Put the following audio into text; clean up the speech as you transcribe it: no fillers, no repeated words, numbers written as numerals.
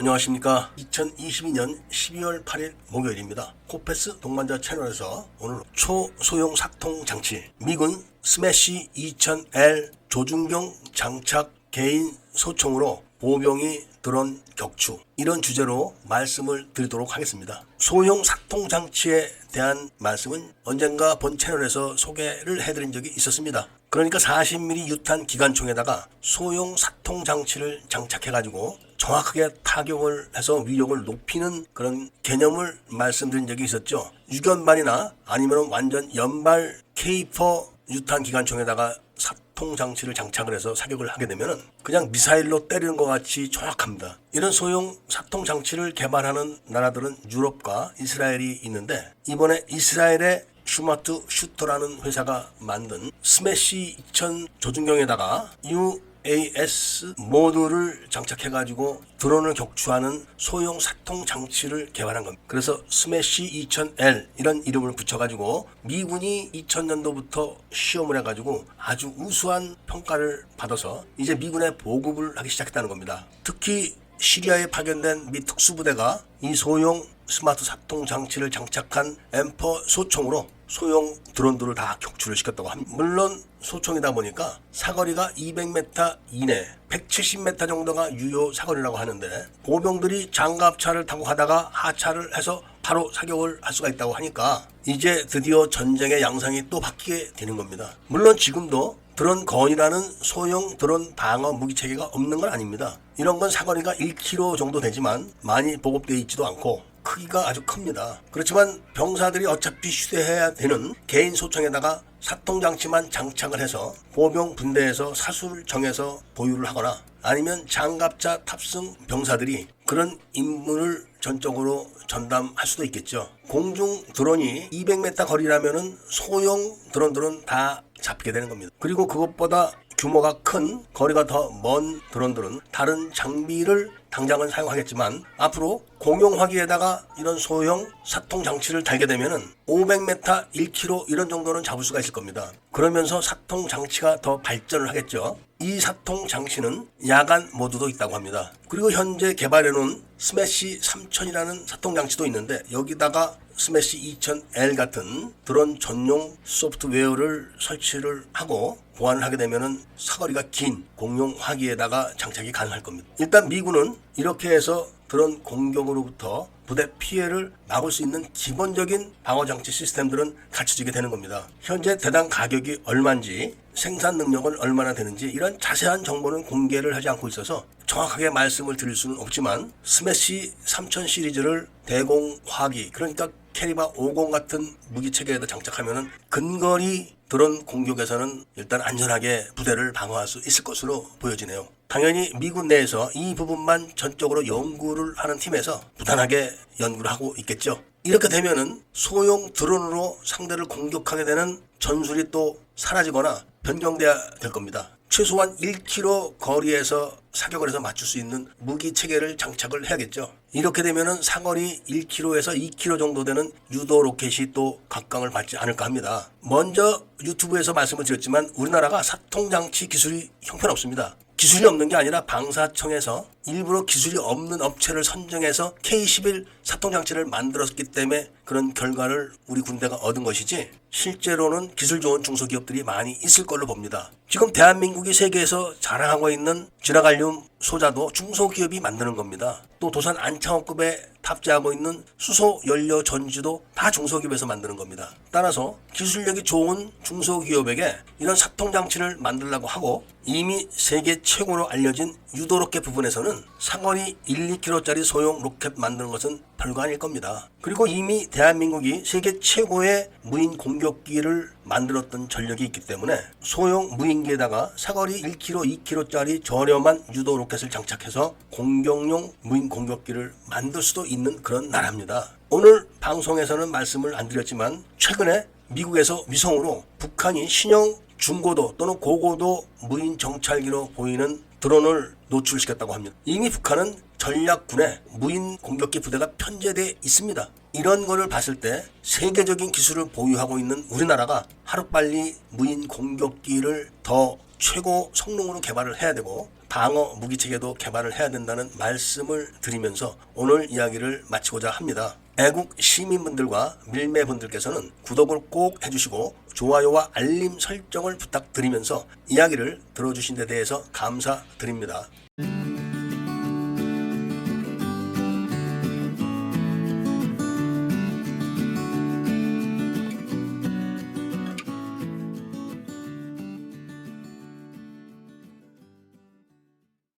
안녕하십니까. 2022년 12월 8일 목요일입니다. 코페스 동반자 채널에서 오늘 초소형 사통 장치 미군 스매시 2000L 조준경 장착 개인 소총으로 보병이 드론 격추, 이런 주제로 말씀을 드리도록 하겠습니다. 소형 사통 장치에 대한 말씀은 언젠가 본 채널에서 소개를 해드린 적이 있었습니다. 그러니까 40mm 유탄 기관총에다가 소형 사통 장치를 장착해가지고 정확하게 타격을 해서 위력을 높이는 그런 개념을 말씀드린 적이 있었죠. 유견발이나 아니면 완전 연발 K4 유탄 기관총에다가 사통 장치를 장착을 해서 사격을 하게 되면 그냥 미사일로 때리는 것 같이 정확합니다. 이런 소형 사통 장치를 개발하는 나라들은 유럽과 이스라엘이 있는데, 이번에 이스라엘의 슈마트 슈터라는 회사가 만든 스매시 2000 조준경에다가 UAS 모듈을 장착해가지고 드론을 격추하는 소형 사통 장치를 개발한 겁니다. 그래서 스매시 2000L 이런 이름을 붙여가지고 미군이 2000년도부터 시험을 해가지고 아주 우수한 평가를 받아서 이제 미군에 보급을 하기 시작했다는 겁니다. 특히 시리아에 파견된 미 특수부대가 이 소형 스마트 사통 장치를 장착한 엠퍼 소총으로 소형 드론들을 다 격추를 시켰다고 합니다. 물론 소총이다 보니까 사거리가 200m 이내, 170m 정도가 유효 사거리라고 하는데, 보병들이 장갑차를 타고 가다가 하차를 해서 바로 사격을 할 수가 있다고 하니까 이제 드디어 전쟁의 양상이 또 바뀌게 되는 겁니다. 물론 지금도 드론 건이라는 소형 드론 방어 무기 체계가 없는 건 아닙니다. 이런 건 사거리가 1km 정도 되지만 많이 보급되어 있지도 않고 크기가 아주 큽니다. 그렇지만 병사들이 어차피 휴대해야 되는 개인 소총에다가 사통장치만 장착을 해서 보병 분대에서 사수를 정해서 보유를 하거나 아니면 장갑차 탑승 병사들이 그런 임무를 전적으로 전담할 수도 있겠죠. 공중 드론이 200m 거리라면은 소형 드론들은 다 잡게 되는 겁니다. 그리고 그것보다 규모가 큰, 거리가 더 먼 드론들은 다른 장비를 당장은 사용하겠지만 앞으로 공용화기에다가 이런 소형 사통 장치를 달게 되면은 500m, 1km 이런 정도는 잡을 수가 있을 겁니다. 그러면서 사통 장치가 더 발전을 하겠죠. 이 사통 장치는 야간 모드도 있다고 합니다. 그리고 현재 개발해 놓은 스매시 3000이라는 사통 장치도 있는데, 여기다가 스매시 2000L 같은 드론 전용 소프트웨어를 설치를 하고 보완을 하게 되면은 사거리가 긴 공용 화기에다가 장착이 가능할 겁니다. 일단 미군은 이렇게 해서 드론 공격으로부터 부대 피해를 막을 수 있는 기본적인 방어장치 시스템들은 갖춰지게 되는 겁니다. 현재 대당 가격이 얼마인지, 생산 능력은 얼마나 되는지 이런 자세한 정보는 공개를 하지 않고 있어서 정확하게 말씀을 드릴 수는 없지만, 스매시 3000 시리즈를 대공화기, 그러니까 캐리바 50 같은 무기체계에다 장착하면은 근거리 드론 공격에서는 일단 안전하게 부대를 방어할 수 있을 것으로 보여지네요. 당연히 미군 내에서 이 부분만 전적으로 연구를 하는 팀에서 부단하게 연구를 하고 있겠죠. 이렇게 되면은 소형 드론으로 상대를 공격하게 되는 전술이 또 사라지거나 변경돼야 될 겁니다. 최소한 1km 거리에서 사격을 해서 맞출 수 있는 무기 체계를 장착을 해야겠죠. 이렇게 되면은 사거리 1km에서 2km 정도 되는 유도 로켓이 또 각광을 받지 않을까 합니다. 먼저 유튜브에서 말씀을 드렸지만 우리나라가 사통장치 기술이 형편없습니다. 기술이 없는 게 아니라 방사청에서 일부러 기술이 없는 업체를 선정해서 K11 사통장치를 만들었기 때문에 그런 결과를 우리 군대가 얻은 것이지, 실제로는 기술 좋은 중소기업들이 많이 있을 걸로 봅니다. 지금 대한민국이 세계에서 자랑하고 있는 지라갈륨 소자도 중소기업이 만드는 겁니다. 또 도산 안창호급에 탑재하고 있는 수소 연료 전지도 다 중소기업에서 만드는 겁니다. 따라서 기술력이 좋은 중소기업에게 이런 사통장치를 만들려고 하고, 이미 세계 최고로 알려진 유도로켓 부분에서는 사거리 1, 2km짜리 소형 로켓 만드는 것은 별거 아닐 겁니다. 그리고 이미 대한민국이 세계 최고의 무인 공격기를 만들었던 전력이 있기 때문에 소형 무인기에다가 사거리 1km, 2km짜리 저렴한 유도 로켓을 장착해서 공격용 무인 공격기를 만들 수도 있는 그런 나라입니다. 오늘 방송에서는 말씀을 안 드렸지만 최근에 미국에서 위성으로 북한이 신형 중고도 또는 고고도 무인 정찰기로 보이는 드론을 노출시켰다고 합니다. 이미 북한은 전략군에 무인 공격기 부대가 편제되어 있습니다. 이런 거를 봤을 때 세계적인 기술을 보유하고 있는 우리나라가 하루빨리 무인 공격기를 더 최고 성능으로 개발을 해야 되고, 방어 무기체계도 개발을 해야 된다는 말씀을 드리면서 오늘 이야기를 마치고자 합니다. 애국 시민분들과 밀매분들께서는 구독을 꼭 해주시고 좋아요와 알림 설정을 부탁드리면서 이야기를 들어주신 데 대해서 감사드립니다.